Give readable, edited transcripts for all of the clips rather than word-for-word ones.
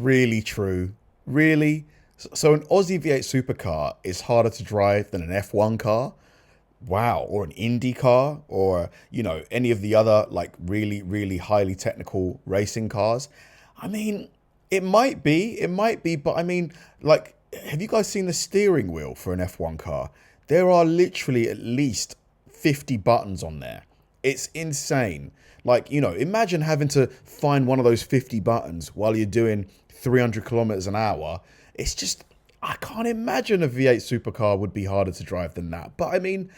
really true? Really? So an Aussie V8 supercar is harder to drive than an F1 car? Wow. Or an Indy car, or, you know, any of the other like really, really highly technical racing cars? I mean, it might be, but I mean, like, have you guys seen the steering wheel for an F1 car? There are literally at least 50 buttons on there. It's insane. Like, you know, imagine having to find one of those 50 buttons while you're doing 300 kilometers an hour. It's just, I can't imagine a V8 supercar would be harder to drive than that. But I mean,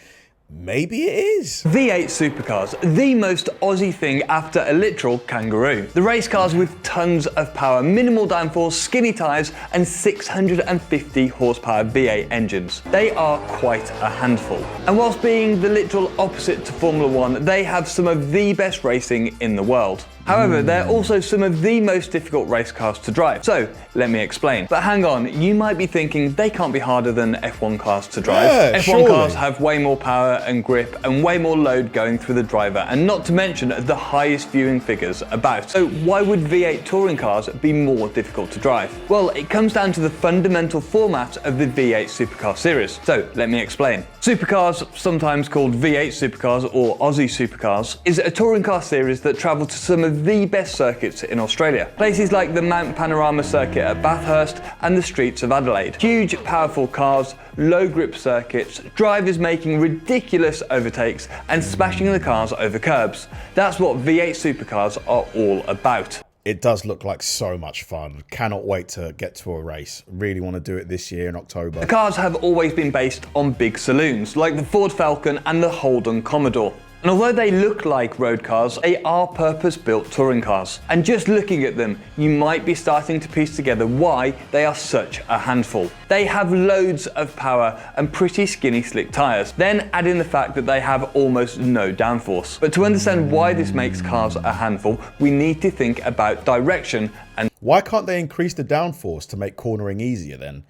maybe it is. V8 Supercars, the most Aussie thing after a literal kangaroo. The race cars with tons of power, minimal downforce, skinny tyres and 650 horsepower V8 engines. They are quite a handful. And whilst being the literal opposite to Formula 1, they have some of the best racing in the world. However, they're also some of the most difficult race cars to drive. So, let me explain. But hang on, you might be thinking they can't be harder than F1 cars to drive. Yeah, F1 cars have way more power and grip and way more load going through the driver, and not to mention the highest viewing figures about. So why would V8 touring cars be more difficult to drive? Well, it comes down to the fundamental format of the V8 Supercar series. So, let me explain. Supercars, sometimes called V8 Supercars or Aussie Supercars, is a touring car series that travel to some of the best circuits in Australia. Places like the Mount Panorama circuit at Bathurst and the streets of Adelaide. Huge, powerful cars, low grip circuits, drivers making ridiculous overtakes and smashing the cars over curbs. That's what V8 Supercars are all about. It does look like so much fun. Cannot wait to get to a race. Really want to do it this year in October. The cars have always been based on big saloons, like the Ford Falcon and the Holden Commodore. And although they look like road cars, they are purpose-built touring cars. And just looking at them, you might be starting to piece together why they are such a handful. They have loads of power and pretty skinny slick tyres. Then add in the fact that they have almost no downforce. But to understand why this makes cars a handful, we need to think about direction and... Why can't they increase the downforce to make cornering easier then?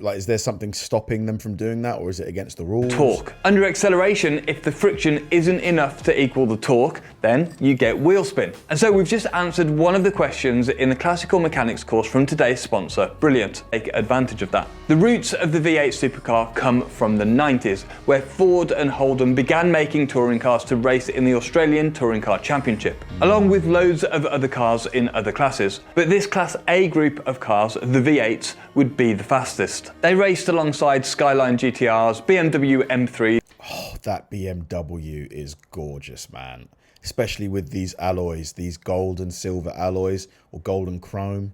Like, is there something stopping them from doing that, or is it against the rules? Torque. Under acceleration, if the friction isn't enough to equal the torque, then you get wheel spin. And so we've just answered one of the questions in the classical mechanics course from today's sponsor. Brilliant. Take advantage of that. The roots of the V8 supercar come from the 90s, where Ford and Holden began making touring cars to race in the Australian Touring Car Championship, along with loads of other cars in other classes. But this Class A group of cars, the V8s, would be the fastest. They raced alongside Skyline GTRs, BMW M3. Oh, that BMW is gorgeous, man. Especially with these alloys, these gold and silver alloys, or gold and chrome.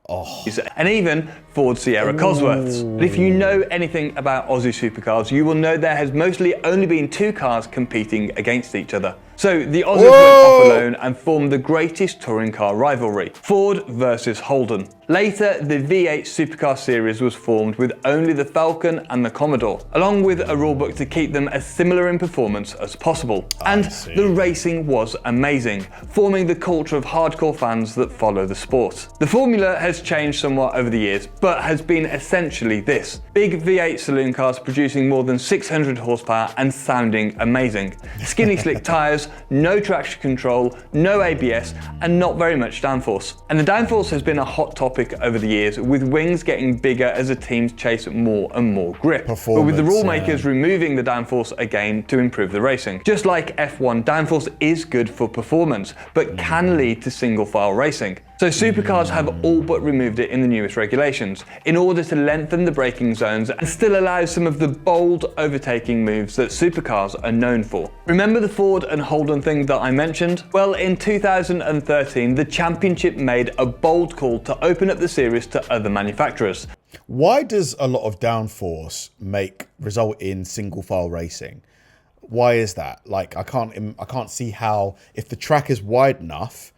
Oh. And even Ford Sierra Cosworths. But if you know anything about Aussie supercars, you will know there has mostly only been two cars competing against each other. So the Aussies went off alone and formed the greatest touring car rivalry, Ford versus Holden. Later, the V8 Supercar series was formed with only the Falcon and the Commodore, along with a rulebook to keep them as similar in performance as possible. And the racing was amazing, forming the culture of hardcore fans that follow the sport. The formula has changed somewhat over the years, but has been essentially this. Big V8 saloon cars producing more than 600 horsepower and sounding amazing. Skinny slick tyres, no traction control, no ABS, and not very much downforce. And the downforce has been a hot topic over the years, with wings getting bigger as the teams chase more and more grip. But with the rule makers removing the downforce again to improve the racing. Just like F1, downforce is good for performance, but can lead to single file racing. So supercars have all but removed it in the newest regulations, in order to lengthen the braking zones and still allow some of the bold overtaking moves that supercars are known for. Remember the Ford and Holden thing that I mentioned? Well, in 2013, the championship made a bold call to open up the series to other manufacturers. Why does a lot of downforce result in single file racing? Why is that? Like, I can't see how, if the track is wide enough,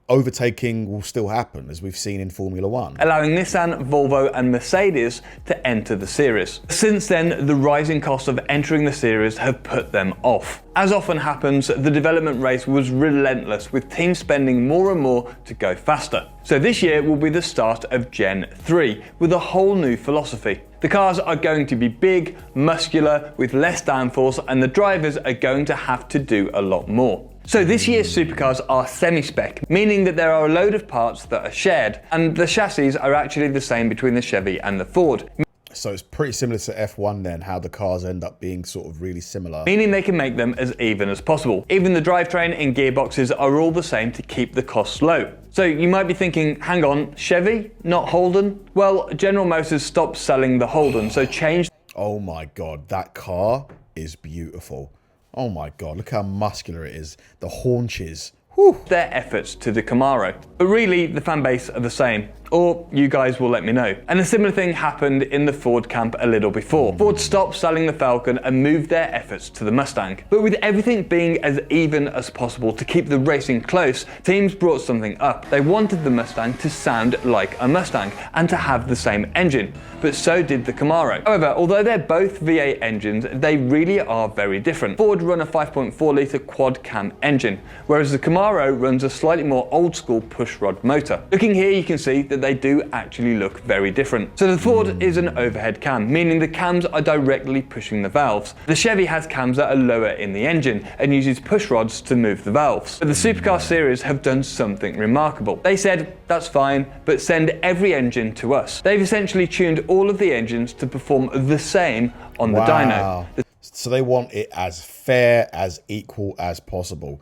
overtaking will still happen, as we've seen in Formula 1. Allowing Nissan, Volvo and Mercedes to enter the series. Since then, the rising costs of entering the series have put them off. As often happens, the development race was relentless, with teams spending more and more to go faster. So this year will be the start of Gen 3, with a whole new philosophy. The cars are going to be big, muscular, with less downforce, and the drivers are going to have to do a lot more. So this year's supercars are semi-spec, meaning that there are a load of parts that are shared, and the chassis are actually the same between the Chevy and the Ford. So it's pretty similar to F1 then, how the cars end up being sort of really similar. Meaning they can make them as even as possible. Even the drivetrain and gearboxes are all the same to keep the costs low. So you might be thinking, hang on, Chevy, not Holden? Well, General Motors stopped selling the Holden, so changed. Oh my God, that car is beautiful. Oh my God, look how muscular it is. The haunches. Whew. Their efforts to the Camaro. But really, the fan base are the same. Or you guys will let me know. And a similar thing happened in the Ford camp a little before. Ford stopped selling the Falcon and moved their efforts to the Mustang. But with everything being as even as possible to keep the racing close, teams brought something up. They wanted the Mustang to sound like a Mustang and to have the same engine. But so did the Camaro. However, although they're both V8 engines, they really are very different. Ford run a 5.4 litre quad cam engine, whereas the Camaro runs a slightly more old school pushrod motor. Looking here, you can see that they do actually look very different. So the Ford is an overhead cam, meaning the cams are directly pushing the valves. The Chevy has cams that are lower in the engine and uses push rods to move the valves. But the Supercar series have done something remarkable. They said, that's fine, but send every engine to us. They've essentially tuned all of the engines to perform the same on the dyno. So they want it as fair, as equal as possible.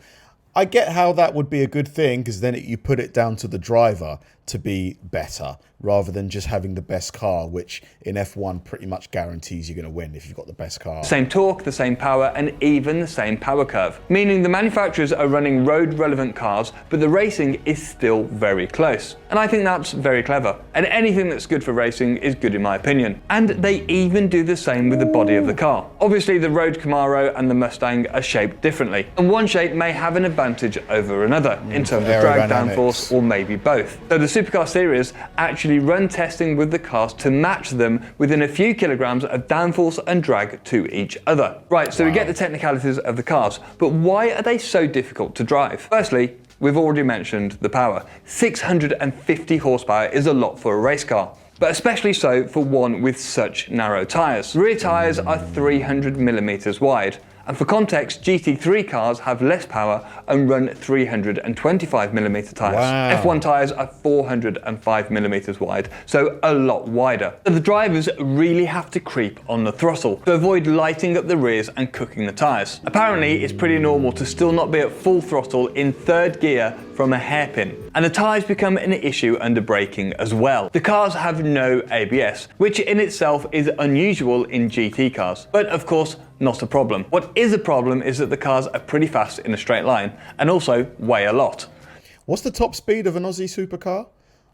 I get how that would be a good thing, because then you put it down to the driver to be better, rather than just having the best car, which in F1 pretty much guarantees you're going to win if you've got the best car. Same torque, the same power, and even the same power curve. Meaning the manufacturers are running road-relevant cars, but the racing is still very close. And I think that's very clever. And anything that's good for racing is good in my opinion. And they even do the same with the body of the car. Obviously, the road Camaro and the Mustang are shaped differently, and one shape may have an advantage over another in terms of drag, downforce, or maybe both. So the Supercar series actually run testing with the cars to match them within a few kilograms of downforce and drag to each other. Right, so we get the technicalities of the cars, but why are they so difficult to drive? Firstly, we've already mentioned the power. 650 horsepower is a lot for a race car, but especially so for one with such narrow tyres. Rear tyres are 300 millimeters wide. And for context, GT3 cars have less power and run 325mm tyres. Wow. F1 tyres are 405mm wide, so a lot wider. So the drivers really have to creep on the throttle to avoid lighting up the rears and cooking the tyres. Apparently, it's pretty normal to still not be at full throttle in third gear from a hairpin. And the tyres become an issue under braking as well. The cars have no ABS, which in itself is unusual in GT cars, but of course, not a problem. What is a problem is that the cars are pretty fast in a straight line and also weigh a lot. What's the top speed of an Aussie supercar?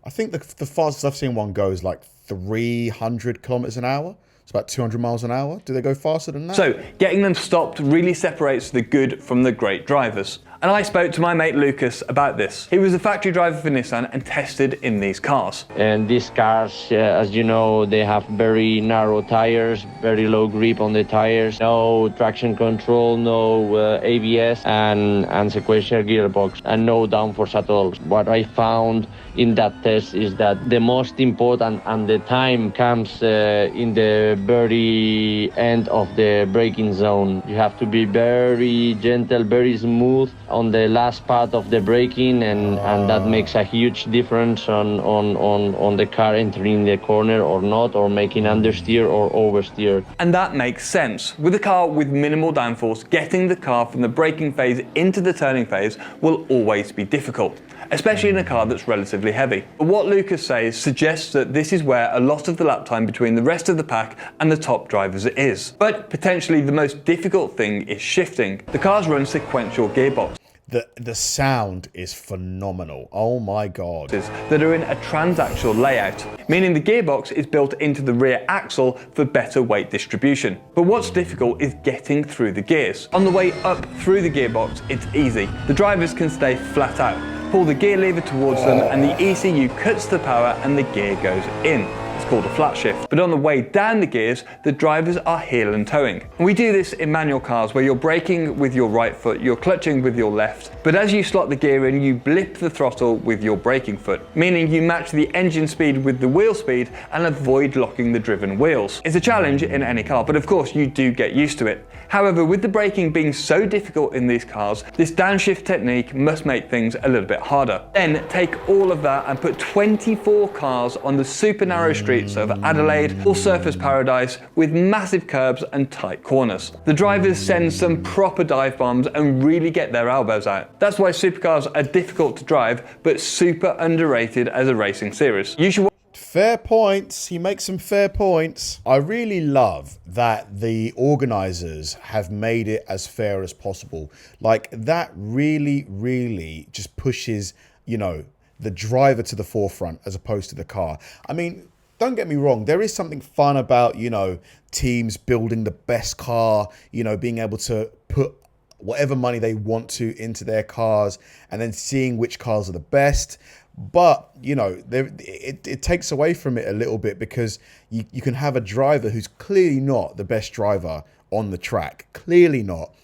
I think the fastest I've seen one go is like 300 kilometers an hour. It's about 200 miles an hour. Do they go faster than that? So getting them stopped really separates the good from the great drivers. And I spoke to my mate Lucas about this. He was a factory driver for Nissan and tested in these cars. And these cars, as you know, they have very narrow tires, very low grip on the tires, no traction control, no ABS and sequential gearbox, and no downforce at all. What I found in that test is that the most important and the time comes in the very end of the braking zone. You have to be very gentle, very smooth on the last part of the braking, and that makes a huge difference on the car entering the corner or not, or making understeer or oversteer. And that makes sense. With a car with minimal downforce, getting the car from the braking phase into the turning phase will always be difficult, especially in a car that's relatively heavy. But what Lucas says suggests that this is where a lot of the lap time between the rest of the pack and the top drivers is. But potentially the most difficult thing is shifting. The cars run sequential gearbox. The sound is phenomenal. Oh my God. That are in a transaxial layout, meaning the gearbox is built into the rear axle for better weight distribution. But what's difficult is getting through the gears. On the way up through the gearbox, it's easy. The drivers can stay flat out, pull the gear lever towards them, and the ECU cuts the power and the gear goes in. It's called a flat shift. But on the way down the gears, the drivers are heel and toeing. And we do this in manual cars where you're braking with your right foot, you're clutching with your left. But as you slot the gear in, you blip the throttle with your braking foot, meaning you match the engine speed with the wheel speed and avoid locking the driven wheels. It's a challenge in any car, but of course you do get used to it. However, with the braking being so difficult in these cars, this downshift technique must make things a little bit harder. Then take all of that and put 24 cars on the super narrow streets of Adelaide, all surface paradise with massive curbs and tight corners. The drivers send some proper dive bombs and really get their elbows out. That's why supercars are difficult to drive, but super underrated as a racing series. You should Fair points. He makes some fair points. I really love that the organizers have made it as fair as possible. Like, that really, really just pushes, you know, the driver to the forefront as opposed to the car. I mean, don't get me wrong. There is something fun about, you know, teams building the best car, you know, being able to put whatever money they want to into their cars and then seeing which cars are the best. But, you know, it takes away from it a little bit because you can have a driver who's clearly not the best driver on the track, clearly not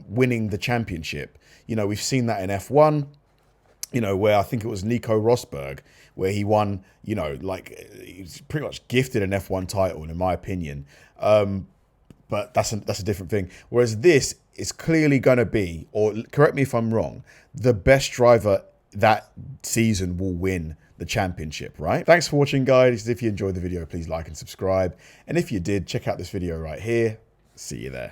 winning the championship. You know, we've seen that in F1, you know, where I think it was Nico Rosberg, where he won, you know, like he's pretty much gifted an F1 title, in my opinion. But that's a different thing. Whereas this is clearly going to be, or correct me if I'm wrong, the best driver that season will win the championship, right? Thanks for watching, guys. If you enjoyed the video, please like and subscribe. And if you did, check out this video right here. See you there.